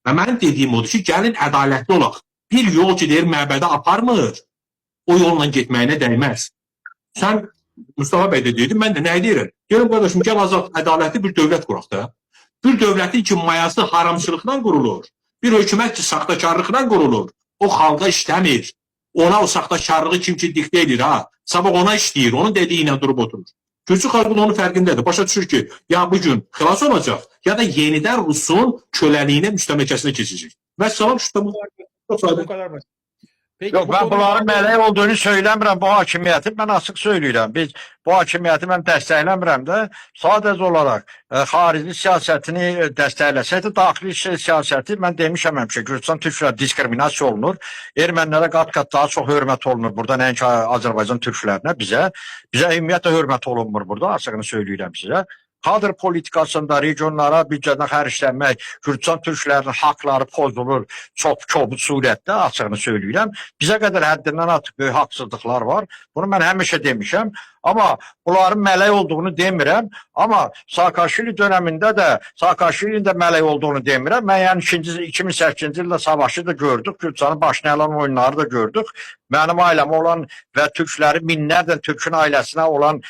Və mənim dediyim odur ki, gəlin ədalətli olaq. Bir yol ki, deyir, məbədə aparmır, o yolla getməyinə dəyməz. Sən Mustafa bəy də dedin, mən də nə deyirəm? Deyirəm, qardaşım, gəl azad ədalətli bir dövlət quraq da. Bir dövlətin ki, mayası haramçılıqdan qurulur. Bir hökumət ki, saxtakarlıqdan qurulur. O xalqa işləmir. Ona o saxtakarlığı kim ki diktə edir, ha? Sabah ona işləyir, onun dediyi ilə durub oturur. Gürcü xalqı onun fərqindədir. Başa düşür ki, ya bugün xilas olacaq, ya da yenidən Rusun köləliyinə, müstəmləkəsinə keçəcək. Və salam, şu Bu kadar basit. Peki, Yox, mən bunların mələk olduğunu söyləmirəm, bu hakimiyyəti mən açıq söyləyirəm. Biz bu hakimiyyəti mən dəstəkləmirəm də, sadəcə olaraq xarici siyasətini dəstəkləsəydi, daxili siyasəti mən demişəm həmişə, Gürcüstan türklər diskriminasiya olunur, ermənilərə qat-qat daha çox hörmət olunur burada, nəinki Azərbaycan türklərinə, bizə ümumiyyətlə hörmət olunmur burada, açığını söyləyirəm sizə. Kadr politikasında regionlara büdcədən xərclənmək, Gürcüstan türklərinin haqları pozulur çox kobud surətdə, açığını söyləyirəm. Bizə qədər həddindən artıq böyük haqsızlıqlar var. Bunu mən həmişə demişəm. Amma bunların mələk olduğunu demirəm. Amma Saakashvili dövründə də Saakashvilinin də mələk olduğunu demirəm. Mən yəni 2008-ci ildə savaşı da gördük. Gürcüstanın başına əlan oyunları da gördük. Mənim ailəm olan və türklərin minlərlə türkün ailəsinə olan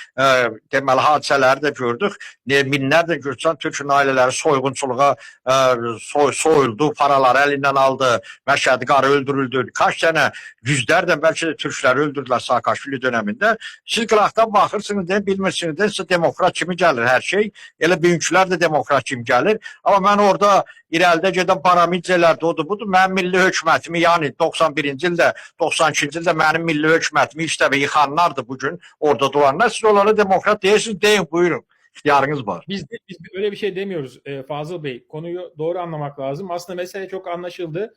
deməli hadisələri də gördük. Minlərlə Gürcüstan türkün ailələri soyğunçuluğa soyuldu, paraları əlindən aldı, Məşədi qarı öldürüldü. Kaç dənə yüzlərdən bəlkə də türkləri öldürdülər Saakashvili dövründə. Siz qıraqdan baxırsınız, bilmirsiniz, sizə demokrat kimi gəlir hər şey. Elə bugünkülər də demokrat kimi gəlir. Amma mən orada irəlidə gedən parametrlərdə odur, budur. Mənim milli hökumətimi, yəni 91-ci ildə, 92-ci ildə mənim milli hökumətimi işləbə yıxanlardır bugün orada duranlar. Siz onlara demokrat deyirsiniz, deyin, buyurun. İxtiyarınız var. Biz öyle bir şey demiyoruz Fazıl Bey. Konuyu doğru anlamak lazım. Aslında mesele çok anlaşıldı.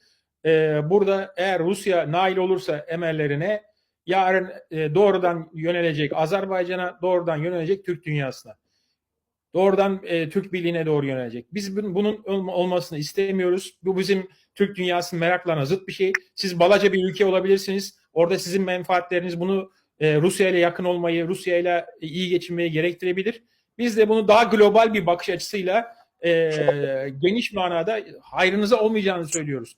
Burada eğer Rusya nail olursa emellerine yarın doğrudan yönelecek Azerbaycan'a, doğrudan yönelecek Türk dünyasına. Doğrudan Türk Birliği'ne doğru yönelecek. Biz bunun olmasını istemiyoruz. Bu bizim Türk dünyasının meraklarına zıt bir şey. Siz balaca bir ülke olabilirsiniz. Orada sizin menfaatleriniz bunu Rusya ile yakın olmayı, Rusya ile iyi geçinmeyi gerektirebilir. Biz de bunu daha global bir bakış açısıyla geniş manada hayrınıza olmayacağını söylüyoruz.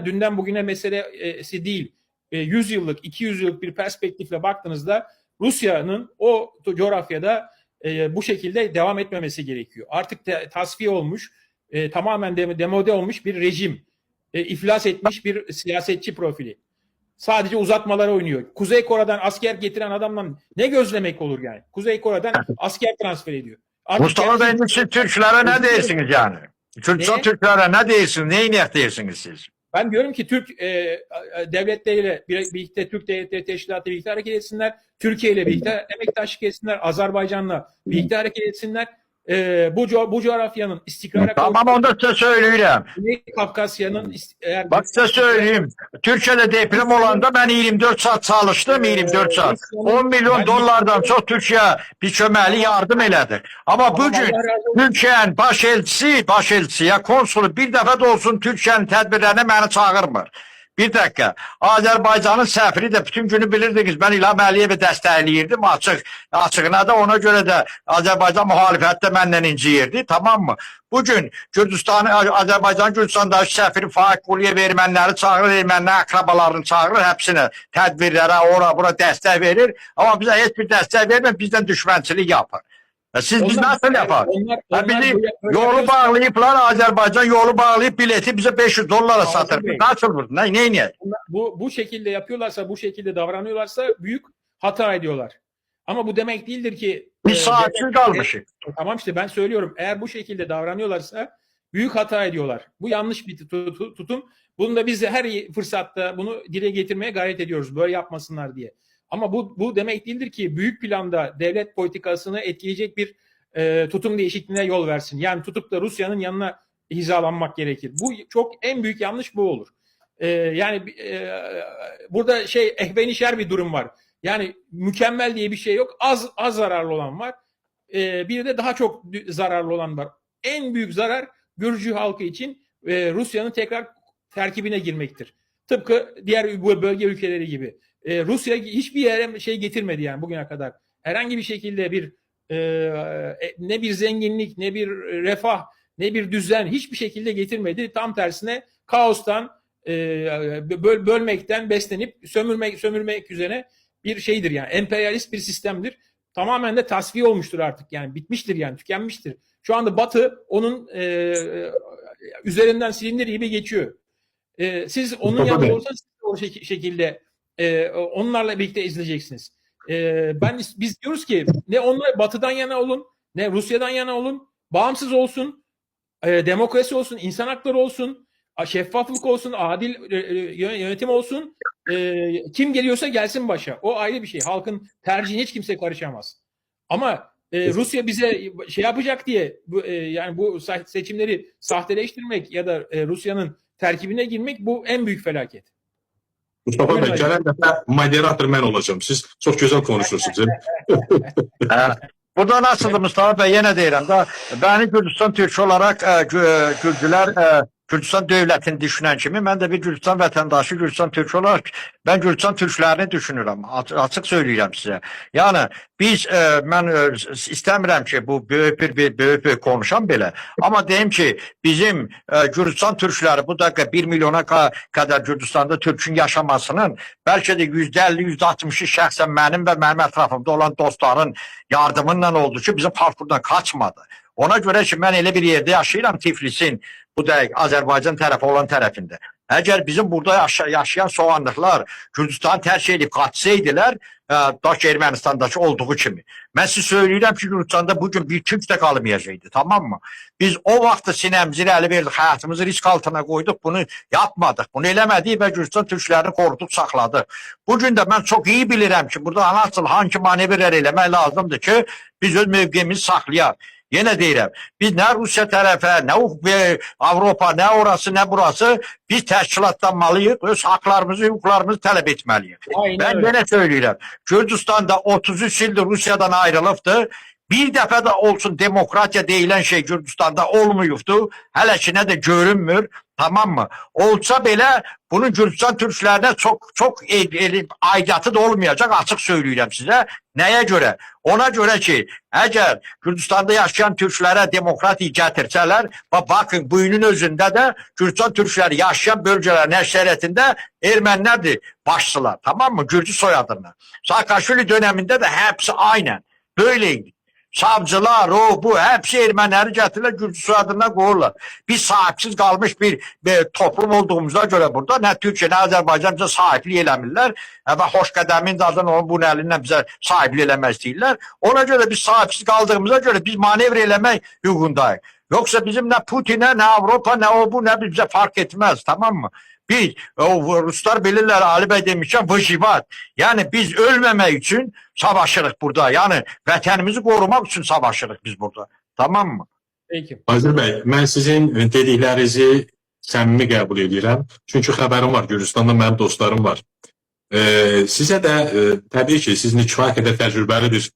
Dünden bugüne meselesi değil. 100 yıllık, 200 yıllık bir perspektifle baktığınızda Rusya'nın o coğrafyada bu şekilde devam etmemesi gerekiyor. Artık tasfiye olmuş, tamamen demode olmuş bir rejim, iflas etmiş bir siyasetçi profili. Sadece uzatmalara oynuyor. Kuzey Kore'den asker getiren adamdan ne gözlemek olur yani? Kuzey Kore'den asker transfer ediyor. Mustafa Bey, siz Türklere ne deyirsiniz yani? Gürcüstan Türklere ne deyirsiniz? Neyi niyet deyirsiniz siz? Ben diyorum ki Türk devletleriyle birlikte, Türk Devletleri Teşkilatı birlikte hareket etsinler. Türkiye ile birlikte emektaşlık etsinler. Azerbaycan'la birlikte hareket etsinler. Bu coğrafyanın istikrara... Tamam, onu da size söyleyeyim. Güney Kafkasya'nın... Bak size söyleyeyim. Türkiye'de deprem olanda ben 24 saat çalıştım, 24 saat. 10 milyon dolardan çok Türkiye bir çömeli yardım elədi. Ama bugün Türkiye'nin baş elçisi, konsulu bir defa da olsun Türkiye'nin tədbirlerine beni çağırmır. Bir dakika. Azerbaycan'ın səfiri de bütün günü bilirdiniz. Ben İlham Əliyev'i dəstəkləyirdim açığına da, ona göre de Azerbaycan muhalefette məndən inciyirdi. Tamam mı? Bugün Azerbaycan Gürcüstandakı səfiri Faik Quliyev erməniləri çağırır, ermənilər akrabalarını çağırır, hepsini tədbirlərə, bura dəstək verir. Ama bize heç bir dəstək vermir, bizden düşmənçilik yapar. Biz nasıl yapar? Bizim yolu bağlayıplar, Azerbaycan yolu bağlayıp bileti bize 500 dolara satır. Nasıl bu? Ne? Bu şekilde yapıyorlarsa, bu şekilde davranıyorlarsa büyük hata ediyorlar. Ama bu demek değildir ki... Biz saatsiz kalmışız. Tamam, işte ben söylüyorum. Eğer bu şekilde davranıyorlarsa büyük hata ediyorlar. Bu yanlış bir tutum. Bunu da biz de her fırsatta bunu dile getirmeye gayret ediyoruz. Böyle yapmasınlar diye. Ama bu demek değildir ki büyük planda devlet politikasını etkileyecek bir tutum değişikliğine yol versin. Yani tutup da Rusya'nın yanına hizalanmak gerekir. Bu en büyük yanlış bu olur. Burada ehvenişer bir durum var. Yani mükemmel diye bir şey yok. Az zararlı olan var. Bir de daha çok zararlı olan var. En büyük zarar Gürcü halkı için Rusya'nın tekrar terkibine girmektir. Tıpkı diğer bu bölge ülkeleri gibi. Rusya hiçbir yere getirmedi yani bugüne kadar. Herhangi bir şekilde ne bir zenginlik, ne bir refah, ne bir düzen hiçbir şekilde getirmedi. Tam tersine kaostan, bölmekten beslenip sömürmek üzere bir şeydir yani. Emperyalist bir sistemdir. Tamamen de tasfiye olmuştur artık yani. Bitmiştir yani. Tükenmiştir. Şu anda Batı onun üzerinden silindir gibi geçiyor. Siz onun Mustafa yanında Bey. olsanız siz de o şekilde onlarla birlikte izleyeceksiniz. Biz diyoruz ki ne onlar Batı'dan yana olun, ne Rusya'dan yana olun, bağımsız olsun, demokrasi olsun, insan hakları olsun, şeffaflık olsun, adil yönetim olsun. Kim geliyorsa gelsin başa. O ayrı bir şey. Halkın tercihine hiç kimse karışamaz. Ama Rusya bize şey yapacak diye yani bu seçimleri sahteleştirmek ya da Rusya'nın terkibine girmek bu en büyük felaket. Mustafa Buyurun Bey, hocam. gələn dəfə moderator mən olacağım. Siz çox gözəl konuşursunuz. Burada nasıldır Mustafa Bey? Yine deyirəm da, beni Gürcistan Türkçü olarak Gürcülər Gürcistan devletini düşünen kimi, ben de bir Gürcistan vatandaşı, Gürcistan Türkçü olarak ben Gürcistan Türklerini düşünürüm. Açık söyleyeceğim size. Yani biz ben istemiyorum ki bu büyük konuşan bile, ama diyeyim ki bizim Gürcistan Türkleri bu dakika 1 milyona kadar Gürcistan'da Türk'ün yaşamasının belki de %50, %60'ı şəxsən benim ve benim etrafımda olan dostların yardımıyla oldu ki bizim park buradan kaçmadı. Ona göre ki ben elə bir yerde yaşayıram, Tiflis'in bu da Azerbaycan tarafı olan tarafında. Eğer bizim burada yaşayan soğanlıklar Gürcistan'ı tercih edip kaçsaydılar, daş Ermenistan'daki olduğu kimi. Ben size söyleyeyim ki Gürcistan'da bugün bir Türk de kalmayacaktı, tamam mı? Biz o vaxtı sinemizi irəli verdik, hayatımızı risk altına koyduk, bunu yapmadık. Bunu eləmədik ve Gürcistan Türklerini koruduk, sakladık. Bugün de ben çok iyi bilirim ki burada nasıl hangi manevralar eləmək lazımdır ki biz öz mövqeyimizi saklayaq. Yine deyirəm, biz ne Rusya tərəfə, ne Avropa, ne orası, ne burası, biz təşkilatlanmalıyıq, öz haklarımızı, hüquqlarımızı tələb etməliyik. Aynen Ben öyle. yine söyleyeyim, Gürcistan'da 33 yıldır Rusya'dan ayrılıbdı. Bir defa da olsun demokratiya deyilen şey Gürcistan'da olmuyubdu. Hələ ki ne de görünmür, tamam mı? Olsa belə bunun Gürcistan Türklerine çok aidiyyatı da olmayacak, açık söyleyeyim size. Neye göre? Ona göre ki eğer Gürcistan'da yaşayan Türklere demokratiyi getirsələr, bakın bugünün özünde de Gürcistan Türkleri yaşayan bölgelerin əksəriyyətində Ermənilərdir başçılar, tamam mı? Gürcü soyadını. Saakashvili döneminde de hepsi aynen böyleydi. Savcılar, bu hepsi Erməniləri gətirirlər, Gürcü soyadına qoyurlar. Biz sahipsiz kalmış bir toplum olduğumuza göre burada ne Türkiye ne Azerbaycan bize sahiplik eləmirlər ve Xoşqədəmin zaten onun bu əlindən bize sahiplik eləmək istəyirlər. Ona göre biz sahipsiz kaldığımıza göre biz manevra eləmək hüququndayıq. Yoksa bizim ne Putin'e, ne Avropa, ne o bu, ne bize fark etmez, tamam mı? Biz, Ruslar bilirler, Ali Bey demişken vıcivat. Yani biz ölmemek için savaşırıq burada. Yani vətənimizi korumak için savaşırıq biz burada. Tamam mı? Peki. Azər Bey, mən sizin dediklərinizi səmimi qəbul edirəm. Çünki xəbərim var, Gürcüstanda mənim dostlarım var. Sizə də təbii ki, siz kifayət qədər təcrübəli bir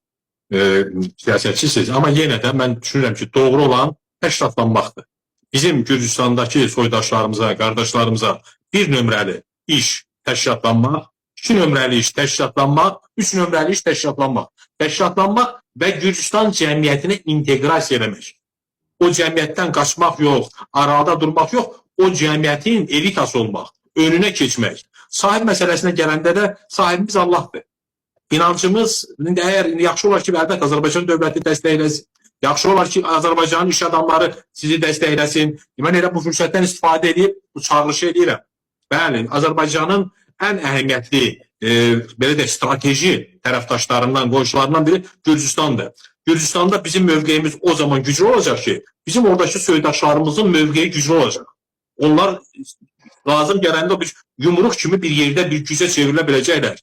siyasətçisiniz. Amma yenə də mən düşünürəm ki, doğru olan təşkilatlanmaqdır. Bizim Gürcüstandakı soydaşlarımıza, qardaşlarımıza bir nömrəli iş təşkilatlanmaq, 2 nömrəli iş təşkilatlanmaq, 3 nömrəli iş təşkilatlanmaq. Təşkilatlanmaq və Gürcüstan cəmiyyətinə inteqrasiya eləmək. O cəmiyyətdən qaçmaq yox, arada durmaq yox, o cəmiyyətin elitası olmaq, önünə keçmək. Sahib məsələsinə gələndə də sahibimiz Allahdır. İnancımız, əgər yaxşı olar ki, əlbəttə Azərbaycan dövləti dəstəkləsin, yaxşı olar ki, Azərbaycanın iş adamları sizi dəstəkləsin. Mən elə bu fürsətdən istifadə edib, bu çağırışı edirəm. Bəli, Azərbaycanın ən əhəmiyyətli, belə də strateji tərəfdaşlarından, qonşularından biri Gürcüstandır. Gürcüstanda bizim mövqeyimiz o zaman güclü olacaq ki, bizim oradakı soydaşlarımızın mövqeyi güclü olacaq. Onlar lazım gələndə bir yumruq kimi bir yerdə bir gücə çevrilə biləcəklər.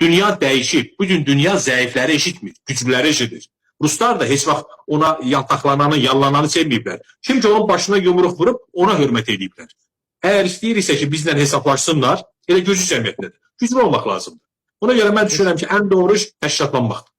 Dünya dəyişib. Bugün dünya zəifləri eşitmir, güclüləri eşidir. Ruslar da heç vaxt ona yataqlananı, yallananı sevməyiblər. Kim ki onun başına yumruq vurub, ona hörmət ediblər. Əgər istəyirsə ki, bizlə hesablaşsınlar, elə güclü cəmiyyətlədir. Güclü olmaq lazımdır. Ona görə mən düşünürəm ki, ən doğru iş təşkilatlanmaqdır.